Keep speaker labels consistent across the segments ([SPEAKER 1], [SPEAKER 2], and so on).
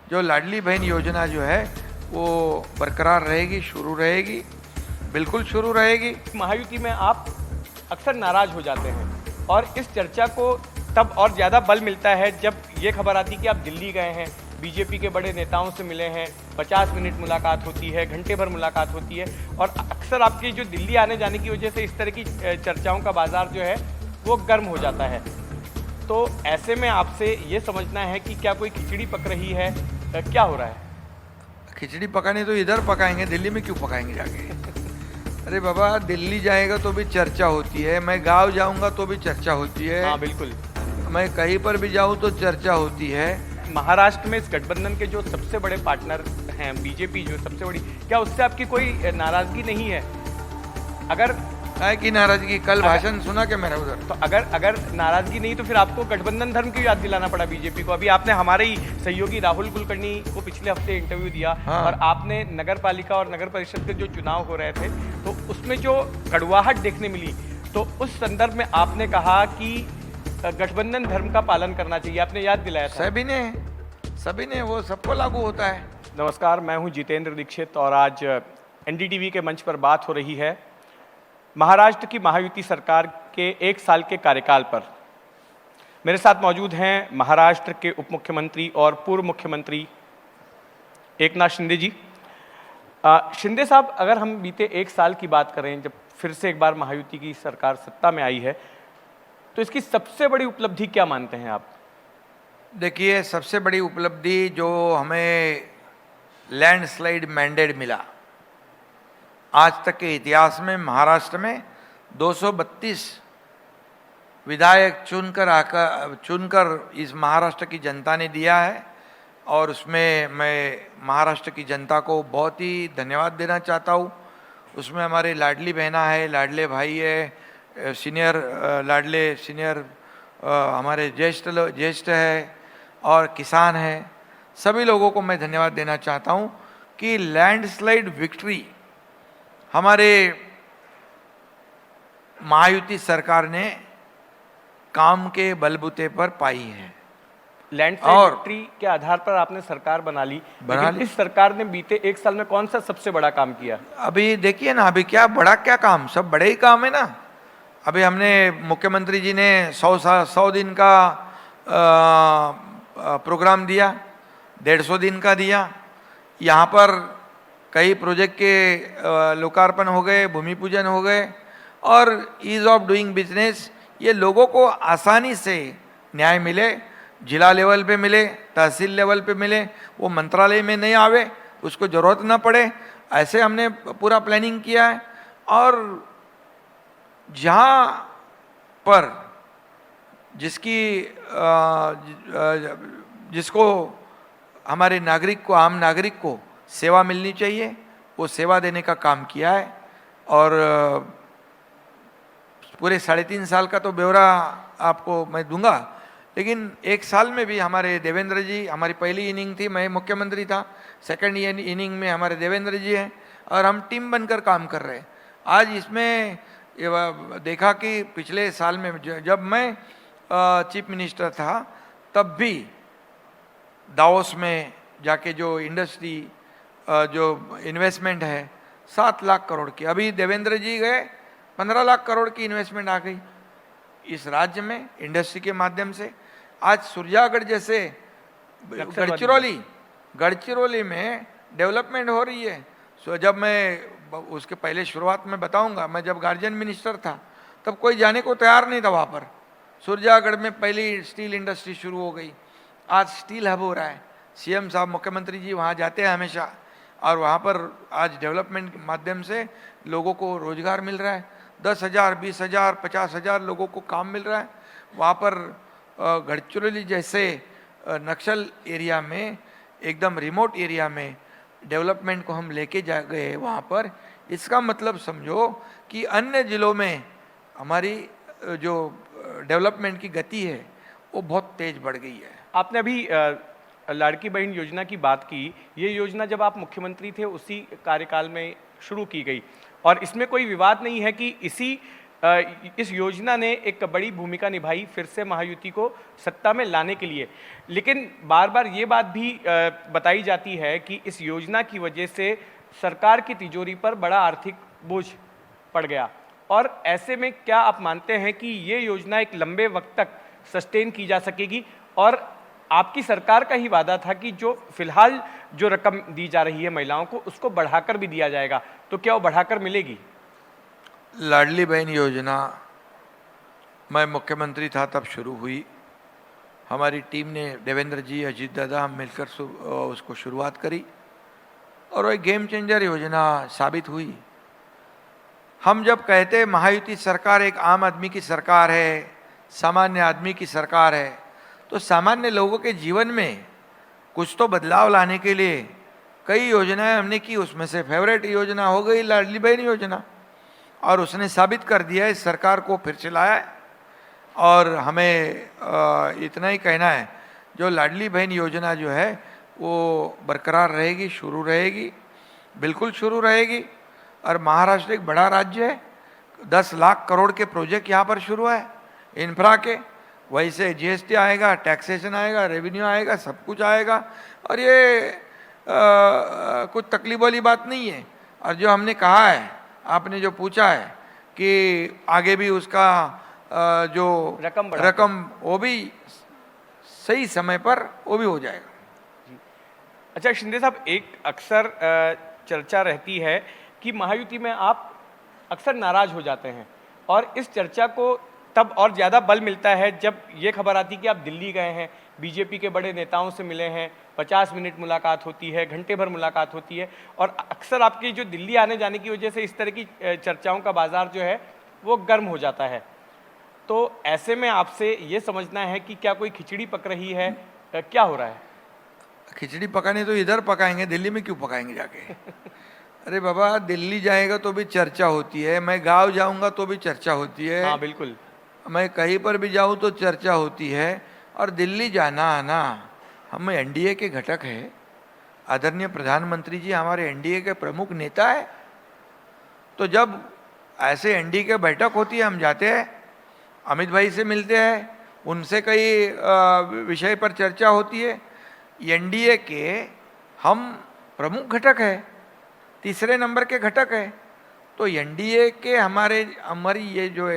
[SPEAKER 1] जो लाडली बहन योजना जो है वो बरकरार रहेगी, शुरू रहेगी, बिल्कुल शुरू रहेगी।
[SPEAKER 2] महायुति में आप अक्सर नाराज हो जाते हैं और इस चर्चा को तब और ज़्यादा बल मिलता है जब ये खबर आती है कि आप दिल्ली गए हैं, बीजेपी के बड़े नेताओं से मिले हैं, 50 मिनट मुलाकात होती है, घंटे भर मुलाकात होती है और अक्सर आपकी जो दिल्ली आने जाने की वजह से इस तरह की चर्चाओं का बाजार जो है वो गर्म हो जाता है। तो ऐसे में आपसे ये समझना है कि क्या कोई खिचड़ी पक रही है, क्या हो रहा है?
[SPEAKER 1] खिचड़ी पकाने तो इधर पकाएंगे, दिल्ली में क्यों पकाएंगे जाके? अरे बाबा, दिल्ली जाएगा तो भी चर्चा होती है, मैं गांव जाऊंगा तो भी चर्चा होती है।
[SPEAKER 2] हाँ बिल्कुल,
[SPEAKER 1] मैं कहीं पर भी जाऊं तो चर्चा होती है।
[SPEAKER 2] महाराष्ट्र में इस गठबंधन के जो सबसे बड़े पार्टनर हैं बीजेपी, जो सबसे बड़ी, क्या उससे आपकी कोई नाराजगी नहीं है? अगर
[SPEAKER 1] काय की नाराजगी? कल भाषण सुना क्या मेरा उधर?
[SPEAKER 2] तो अगर नाराजगी नहीं तो फिर आपको गठबंधन धर्म की याद दिलाना पड़ा बीजेपी को। अभी आपने हमारे ही सहयोगी राहुल कुलकर्णी को पिछले हफ्ते इंटरव्यू दिया।
[SPEAKER 1] हाँ।
[SPEAKER 2] और आपने नगर पालिका और नगर परिषद के जो चुनाव हो रहे थे तो उसमें जो कड़वाहट देखने मिली, तो उस संदर्भ में आपने कहा कि गठबंधन धर्म का पालन करना चाहिए, आपने याद दिलाया था।
[SPEAKER 1] सभी ने वो सबको लागू होता है।
[SPEAKER 2] नमस्कार, मैं हूं जितेंद्र दीक्षित और आज एनडीटीवी के मंच पर बात हो रही है महाराष्ट्र की महायुति सरकार के 1 साल के कार्यकाल पर। मेरे साथ मौजूद हैं महाराष्ट्र के उप मुख्यमंत्री और पूर्व मुख्यमंत्री एकनाथ शिंदे जी। शिंदे साहब, अगर हम बीते 1 साल की बात करें, जब फिर से एक बार महायुति की सरकार सत्ता में आई है, तो इसकी सबसे बड़ी उपलब्धि क्या मानते हैं आप?
[SPEAKER 1] देखिए, सबसे बड़ी उपलब्धि जो हमें लैंडस्लाइड मैंडेट मिला, आज तक के इतिहास में महाराष्ट्र में 232 विधायक चुनकर इस महाराष्ट्र की जनता ने दिया है और उसमें मैं महाराष्ट्र की जनता को बहुत ही धन्यवाद देना चाहता हूँ। उसमें हमारे लाडली बहना है, लाडले भाई है, सीनियर हमारे ज्येष्ठ है और किसान है। सभी लोगों को मैं धन्यवाद देना चाहता हूँ कि लैंडस्लाइड विक्ट्री हमारे महायुति सरकार ने काम के बलबूते पर पाई है।
[SPEAKER 2] लैंडस्लाइड विक्ट्री के आधार पर आपने सरकार बना ली। इस सरकार ने बीते 1 साल में कौन सा सबसे बड़ा काम किया? अभी
[SPEAKER 1] देखिए ना, अभी क्या काम, सब बड़े ही काम है ना। अभी हमने मुख्यमंत्री जी ने 100 दिन का प्रोग्राम दिया, 150 दिन का दिया। यहाँ पर कई प्रोजेक्ट के लोकार्पण हो गए, भूमि पूजन हो गए और ईज ऑफ डूइंग बिजनेस, ये लोगों को आसानी से न्याय मिले, जिला लेवल पे मिले, तहसील लेवल पे मिले, वो मंत्रालय में नहीं आवे, उसको ज़रूरत ना पड़े, ऐसे हमने पूरा प्लानिंग किया है। और जहाँ पर जिसको हमारे आम नागरिक को सेवा मिलनी चाहिए, वो सेवा देने का काम किया है। और पूरे 3.5 साल का तो ब्यौरा आपको मैं दूंगा, लेकिन 1 साल में भी हमारे देवेंद्र जी, हमारी पहली इनिंग थी, मैं मुख्यमंत्री था, सेकंड इनिंग में हमारे देवेंद्र जी हैं और हम टीम बनकर काम कर रहे हैं। आज इसमें देखा कि पिछले साल में जब मैं चीफ मिनिस्टर था, तब भी दावोस में जाके जो इंडस्ट्री जो इन्वेस्टमेंट है 7 लाख करोड़ की, अभी देवेंद्र जी गए 15 लाख करोड़ की इन्वेस्टमेंट आ गई इस राज्य में इंडस्ट्री के माध्यम से। आज सुरजागढ़ जैसे गढ़चिरौली में डेवलपमेंट हो रही है। सो जब मैं उसके पहले शुरुआत में बताऊंगा, मैं जब गार्जियन मिनिस्टर था तब कोई जाने को तैयार नहीं था वहाँ पर। सुरजागढ़ में पहली स्टील इंडस्ट्री शुरू हो गई, आज स्टील हब हो रहा है। सीएम साहब, मुख्यमंत्री जी वहाँ जाते हैं हमेशा और वहाँ पर आज डेवलपमेंट के माध्यम से लोगों को रोजगार मिल रहा है। 10,000, 20,000, 50,000 लोगों को काम मिल रहा है। वहाँ पर गढ़चिरौली जैसे नक्सल एरिया में, एकदम रिमोट एरिया में डेवलपमेंट को हम लेके जा गए वहाँ पर। इसका मतलब समझो कि अन्य जिलों में हमारी जो डेवलपमेंट की गति है वो बहुत तेज बढ़ गई है।
[SPEAKER 2] आपने अभी लाड़की बहन योजना की बात की। ये योजना जब आप मुख्यमंत्री थे उसी कार्यकाल में शुरू की गई और इसमें कोई विवाद नहीं है कि इसी इस योजना ने एक बड़ी भूमिका निभाई फिर से महायुति को सत्ता में लाने के लिए। लेकिन बार बार ये बात भी बताई जाती है कि इस योजना की वजह से सरकार की तिजोरी पर बड़ा आर्थिक बोझ पड़ गया, और ऐसे में क्या आप मानते हैं कि ये योजना एक लंबे वक्त तक सस्टेन की जा सकेगी? और आपकी सरकार का ही वादा था कि जो फिलहाल जो रकम दी जा रही है महिलाओं को उसको बढ़ाकर भी दिया जाएगा, तो क्या वो बढ़ाकर मिलेगी?
[SPEAKER 1] लाडली बहन योजना मैं मुख्यमंत्री था तब शुरू हुई। हमारी टीम ने, देवेंद्र जी, अजीत दादा, हम मिलकर उसको शुरुआत करी और वह गेम चेंजर योजना साबित हुई। हम जब कहते महायुति सरकार एक आम आदमी की सरकार है, सामान्य आदमी की सरकार है, तो सामान्य लोगों के जीवन में कुछ तो बदलाव लाने के लिए कई योजनाएं हमने की। उसमें से फेवरेट योजना हो गई लाडली बहन योजना, और उसने साबित कर दिया इस सरकार को फिर से लाया है। और हमें इतना ही कहना है, जो लाडली बहन योजना जो है वो बरकरार रहेगी, शुरू रहेगी, बिल्कुल शुरू रहेगी। और महाराष्ट्र एक बड़ा राज्य है, 10 लाख करोड़ के प्रोजेक्ट यहाँ पर शुरू है इंफ्रा के। वैसे जीएसटी आएगा, टैक्सेशन आएगा, रेवेन्यू आएगा, सब कुछ आएगा, और ये कुछ तकलीफ वाली बात नहीं है। और जो हमने कहा है, आपने जो पूछा है कि आगे भी उसका जो रकम वो भी सही समय पर वो भी हो जाएगा।
[SPEAKER 2] अच्छा शिंदे साहब, एक अक्सर चर्चा रहती है कि महायुति में आप अक्सर नाराज हो जाते हैं, और इस चर्चा को तब और ज़्यादा बल मिलता है जब ये खबर आती कि आप दिल्ली गए हैं, बीजेपी के बड़े नेताओं से मिले हैं, 50 मिनट मुलाकात होती है, घंटे भर मुलाकात होती है, और अक्सर आपकी जो दिल्ली आने जाने की वजह से इस तरह की चर्चाओं का बाजार जो है वो गर्म हो जाता है। तो ऐसे में आपसे ये समझना है कि क्या कोई खिचड़ी पक रही है, क्या हो रहा है?
[SPEAKER 1] खिचड़ी पकाने तो इधर पकाएंगे, दिल्ली में क्यों पकाएंगे जाके? अरे बाबा, दिल्ली जाएगा तो भी चर्चा होती है, मैं गांव जाऊंगा तो भी चर्चा होती है।
[SPEAKER 2] हाँ बिल्कुल,
[SPEAKER 1] मैं कहीं पर भी जाऊं तो चर्चा होती है। और दिल्ली जाना आना, हम एनडीए के घटक है, आदरणीय प्रधानमंत्री जी हमारे एनडीए के प्रमुख नेता है। तो जब ऐसे एनडीए के बैठक होती है, हम जाते हैं, अमित भाई से मिलते हैं, उनसे कई विषय पर चर्चा होती है। एनडीए के हम प्रमुख घटक है, तीसरे नंबर के घटक है। तो एनडीए के हमारी ये जो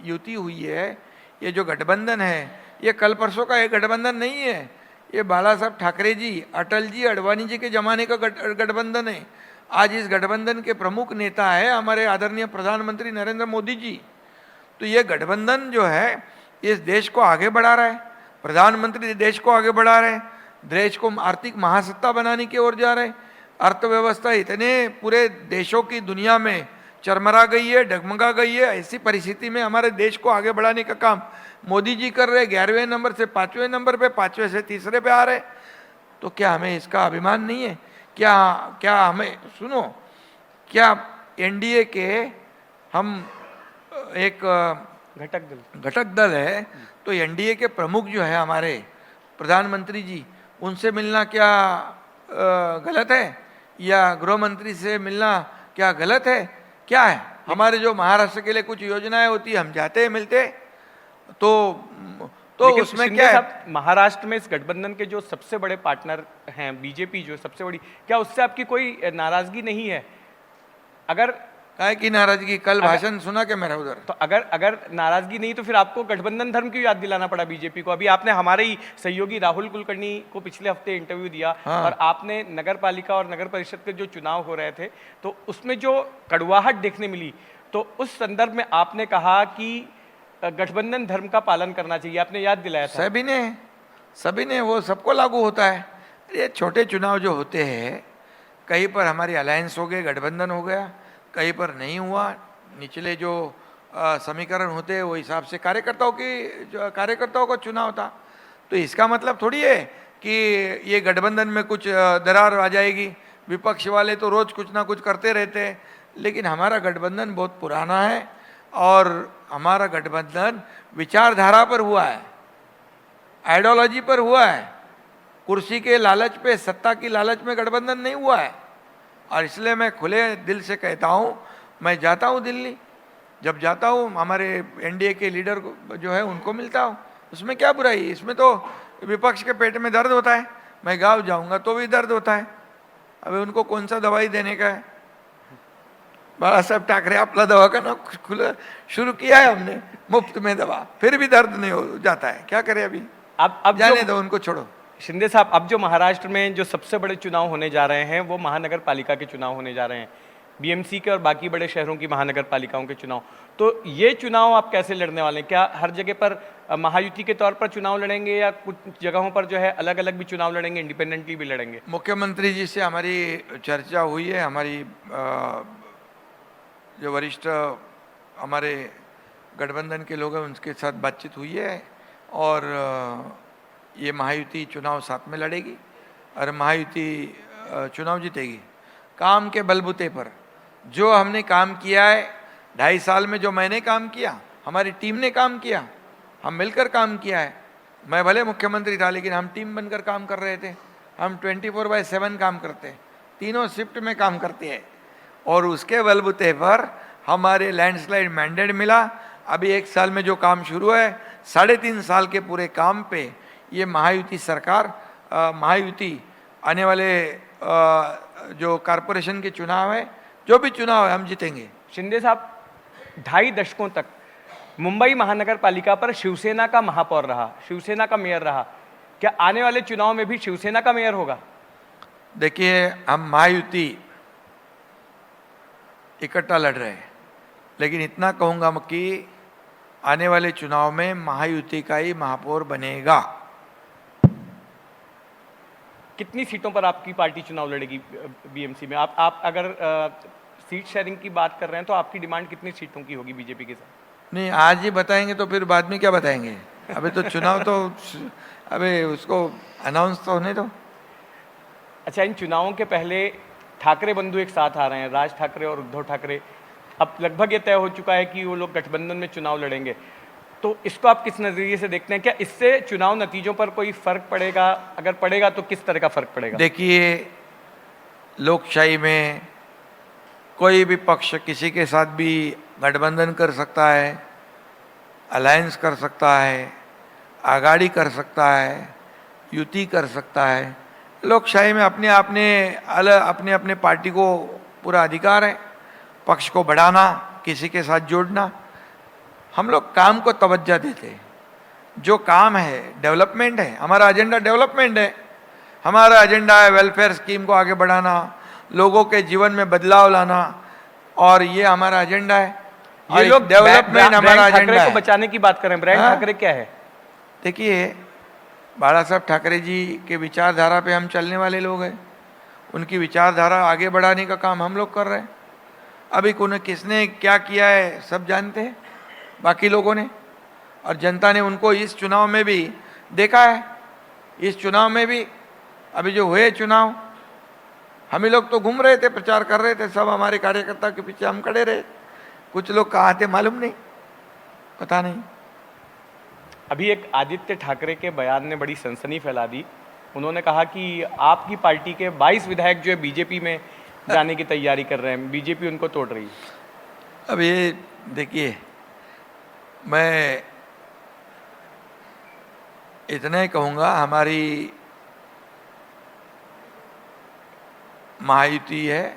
[SPEAKER 1] युति हुई है, ये जो गठबंधन है, ये कल परसों का एक गठबंधन नहीं है। ये बाला साहब ठाकरे जी, अटल जी, अडवाणी जी के जमाने का गठबंधन है। आज इस गठबंधन के प्रमुख नेता है हमारे आदरणीय प्रधानमंत्री नरेंद्र मोदी जी। तो ये गठबंधन जो है इस देश को आगे बढ़ा रहा है, प्रधानमंत्री देश को आगे बढ़ा रहे हैं, देश को आर्थिक महासत्ता बनाने की ओर जा रहे हैं। अर्थव्यवस्था इतने पूरे देशों की दुनिया में चरमरा गई है, डगमगा गई है। ऐसी परिस्थिति में हमारे देश को आगे बढ़ाने का काम मोदी जी कर रहे। 11वें नंबर से 5वें नंबर पे, 5वें से तीसरे पे आ रहे। तो क्या हमें इसका अभिमान नहीं है? क्या हमें, सुनो, क्या एनडीए के हम एक घटक दल है, तो एनडीए के प्रमुख जो है हमारे प्रधानमंत्री जी, उनसे मिलना क्या गलत है? या गृह मंत्री से मिलना क्या गलत है? क्या है? हमारे जो महाराष्ट्र के लिए कुछ योजनाएं होती है, हम जाते हैं, मिलते, तो उसमें क्या है?
[SPEAKER 2] महाराष्ट्र में इस गठबंधन के जो सबसे बड़े पार्टनर हैं बीजेपी, जो सबसे बड़ी, क्या उससे आपकी कोई नाराजगी नहीं है? अगर
[SPEAKER 1] काय की नाराजगी? कल भाषण सुना क्या मेरा उधर?
[SPEAKER 2] तो अगर नाराजगी नहीं तो फिर आपको गठबंधन धर्म क्यों याद दिलाना पड़ा बीजेपी को? अभी आपने हमारे ही सहयोगी राहुल कुलकर्णी को पिछले हफ्ते इंटरव्यू दिया। हाँ। और आपने नगर पालिका और नगर परिषद के जो चुनाव हो रहे थे तो उसमें जो कड़वाहट देखने मिली, तो उस संदर्भ में आपने कहा कि गठबंधन धर्म का पालन करना चाहिए, आपने याद दिलाया था।
[SPEAKER 1] सभी ने वो सबको लागू होता है। ये छोटे चुनाव जो होते हैं, कहीं पर हमारी अलायंस हो गए, गठबंधन हो गया, कहीं पर नहीं हुआ, निचले जो समीकरण होते हैं वो हिसाब से कार्यकर्ताओं का चुनाव था। तो इसका मतलब थोड़ी है कि ये गठबंधन में कुछ दरार आ जाएगी। विपक्ष वाले तो रोज कुछ ना कुछ करते रहते हैं, लेकिन हमारा गठबंधन बहुत पुराना है और हमारा गठबंधन विचारधारा पर हुआ है, आइडियोलॉजी पर हुआ है। कुर्सी के लालच पे, सत्ता की लालच में गठबंधन नहीं हुआ है। और इसलिए मैं खुले दिल से कहता हूँ, मैं जाता हूँ दिल्ली, जब जाता हूँ हमारे एनडीए के लीडर जो है उनको मिलता हूँ, उसमें क्या बुराई है? इसमें तो विपक्ष के पेट में दर्द होता है, मैं गाँव जाऊँगा तो भी दर्द होता है। अभी उनको कौन सा दवाई देने का है? बाला साहब ठाकरे आपला दवाखाना खुला शुरू किया है हमने, मुफ्त में दवा, फिर भी दर्द नहीं हो जाता है, क्या करें अभी?
[SPEAKER 2] अब
[SPEAKER 1] जाने दो, उनको छोड़ो।
[SPEAKER 2] शिंदे साहब, अब जो महाराष्ट्र में जो सबसे बड़े चुनाव होने जा रहे हैं वो महानगर पालिका के चुनाव होने जा रहे हैं, बीएमसी के और बाकी बड़े शहरों की महानगर पालिकाओं के चुनाव। तो ये चुनाव आप कैसे लड़ने वाले हैं? क्या हर जगह पर महायुति के तौर पर चुनाव लड़ेंगे या कुछ जगहों पर जो है अलग अलग भी चुनाव लड़ेंगे, इंडिपेंडेंटली भी लड़ेंगे?
[SPEAKER 1] मुख्यमंत्री जी से हमारी चर्चा हुई है, हमारी जो वरिष्ठ हमारे गठबंधन के लोग हैं उनके साथ बातचीत हुई है, और ये महायुति चुनाव साथ में लड़ेगी और महायुति चुनाव जीतेगी। काम के बलबूते पर जो हमने काम किया है, 2.5 साल में जो मैंने काम किया, हमारी टीम ने काम किया, हम मिलकर काम किया है। मैं भले मुख्यमंत्री था लेकिन हम टीम बनकर काम कर रहे थे। हम 24/7 काम करते, तीनों शिफ्ट में काम करते हैं, और उसके बलबूते पर हमारे लैंडस्लाइड मैंडेट मिला। अभी 1 साल में जो काम शुरू है, 3.5 साल के पूरे काम पे ये महायुति सरकार, महायुति आने वाले जो कारपोरेशन के चुनाव है, जो भी चुनाव है, हम जीतेंगे।
[SPEAKER 2] शिंदे साहब, 2.5 दशकों तक मुंबई महानगर पालिका पर शिवसेना का महापौर रहा, शिवसेना का मेयर रहा, क्या आने वाले चुनाव में भी शिवसेना का मेयर होगा?
[SPEAKER 1] देखिए, हम महायुति इकट्ठा लड़ रहे हैं, लेकिन इतना कहूंगा कि आने वाले चुनाव में महायुति का ही महापौर बनेगा।
[SPEAKER 2] कितनी सीटों पर आपकी पार्टी चुनाव लड़ेगी बीएमसी में? आप अगर सीट शेयरिंग की बात कर रहे हैं तो आपकी डिमांड कितनी सीटों की होगी बीजेपी के साथ?
[SPEAKER 1] नहीं, आज ही बताएंगे तो फिर बाद में क्या बताएंगे? अभी तो चुनाव तो अभी उसको अनाउंस तो होने दो।
[SPEAKER 2] अच्छा, इन चुनावों के पहले ठाकरे बंधु एक साथ आ रहे हैं, राज ठाकरे और उद्धव ठाकरे। अब लगभग ये तय हो चुका है कि वो लोग गठबंधन में चुनाव लड़ेंगे, तो इसको आप किस नज़रिए से देखते हैं? क्या इससे चुनाव नतीजों पर कोई फर्क पड़ेगा? अगर पड़ेगा तो किस तरह का फर्क पड़ेगा?
[SPEAKER 1] देखिए, लोकशाही में कोई भी पक्ष किसी के साथ भी गठबंधन कर सकता है, अलायंस कर सकता है, आगाड़ी कर सकता है, युति कर सकता है। लोकशाही में अपने अपने पार्टी को पूरा अधिकार है, पक्ष को बढ़ाना, किसी के साथ जोड़ना। हम लोग काम को तवज्जो देते हैं, जो काम है डेवलपमेंट है, हमारा एजेंडा डेवलपमेंट है। हमारा एजेंडा है वेलफेयर स्कीम को आगे बढ़ाना, लोगों के जीवन में बदलाव लाना, और ये हमारा एजेंडा है।
[SPEAKER 2] ये लोग
[SPEAKER 1] डेवलपमेंट हमारा एजेंडा
[SPEAKER 2] को
[SPEAKER 1] है।
[SPEAKER 2] बचाने की बात करें, ब्रांड ठाकरे क्या है?
[SPEAKER 1] देखिए, बाला साहब ठाकरे जी के विचारधारा पे हम चलने वाले लोग हैं, उनकी विचारधारा आगे बढ़ाने का काम हम लोग कर रहे हैं। अभी किसने क्या किया है सब जानते हैं बाकी लोगों ने, और जनता ने उनको इस चुनाव में भी देखा है। इस चुनाव में भी अभी जो हुए चुनाव, हम ही लोग तो घूम रहे थे, प्रचार कर रहे थे, सब हमारे कार्यकर्ता के पीछे हम खड़े रहे। कुछ लोग कहाँ थे मालूम नहीं, पता नहीं।
[SPEAKER 2] अभी एक आदित्य ठाकरे के बयान ने बड़ी सनसनी फैला दी। उन्होंने कहा कि आपकी पार्टी के 22 विधायक जो है बीजेपी में जाने की तैयारी कर रहे हैं, बीजेपी उनको तोड़ रही है।
[SPEAKER 1] अब ये देखिए, मैं इतना ही कहूँगा, हमारी महायुति है,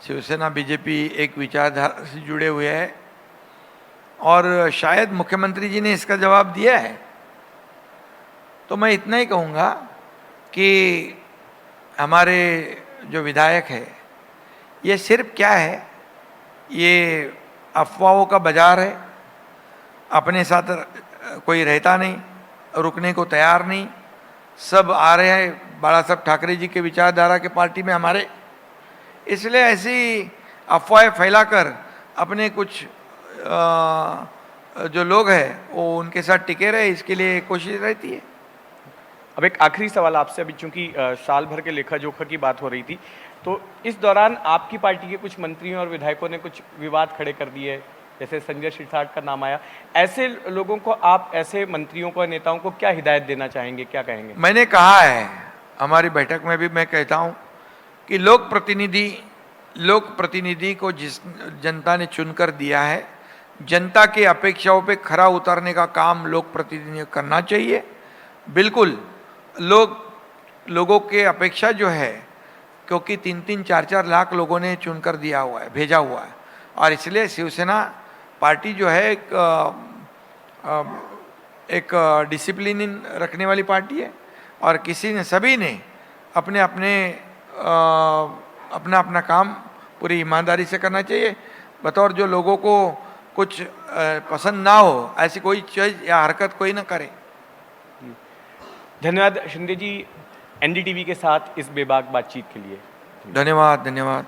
[SPEAKER 1] शिवसेना बीजेपी एक विचारधारा से जुड़े हुए हैं, और शायद मुख्यमंत्री जी ने इसका जवाब दिया है। तो मैं इतना ही कहूँगा कि हमारे जो विधायक है, ये सिर्फ क्या है, ये अफवाहों का बाजार है। अपने साथ कोई रहता नहीं, रुकने को तैयार नहीं, सब आ रहे हैं बाला साहब ठाकरे जी के विचारधारा के पार्टी में हमारे। इसलिए ऐसी अफवाहें फैलाकर अपने कुछ जो लोग हैं वो उनके साथ टिके रहे, इसके लिए कोशिश रहती है।
[SPEAKER 2] अब एक आखिरी सवाल आपसे, अभी चूंकि साल भर के लेखा जोखा की बात हो रही थी, तो इस दौरान आपकी पार्टी के कुछ मंत्रियों और विधायकों ने कुछ विवाद खड़े कर दिए, जैसे संजय सिरसाट का नाम आया। ऐसे लोगों को आप, ऐसे मंत्रियों को, नेताओं को क्या हिदायत देना चाहेंगे, क्या कहेंगे?
[SPEAKER 1] मैंने कहा है हमारी बैठक में भी, मैं कहता हूँ कि लोक प्रतिनिधि को जिस जनता ने चुनकर दिया है, जनता की अपेक्षाओं पे खरा उतरने का काम लोक प्रतिनिधियों को करना चाहिए। बिल्कुल लोगों के अपेक्षा जो है, क्योंकि 3-3, 4-4 लाख लोगों ने चुनकर दिया हुआ है, भेजा हुआ है, और इसलिए शिवसेना पार्टी जो है एक डिसिप्लिन रखने वाली पार्टी है, और सभी ने अपने अपने अपना अपना काम पूरी ईमानदारी से करना चाहिए। बतौर जो लोगों को कुछ पसंद ना हो ऐसी कोई चीज या हरकत कोई ना करे।
[SPEAKER 2] धन्यवाद शिंदे जी, एनडीटीवी के साथ इस बेबाक बातचीत के लिए।
[SPEAKER 1] धन्यवाद।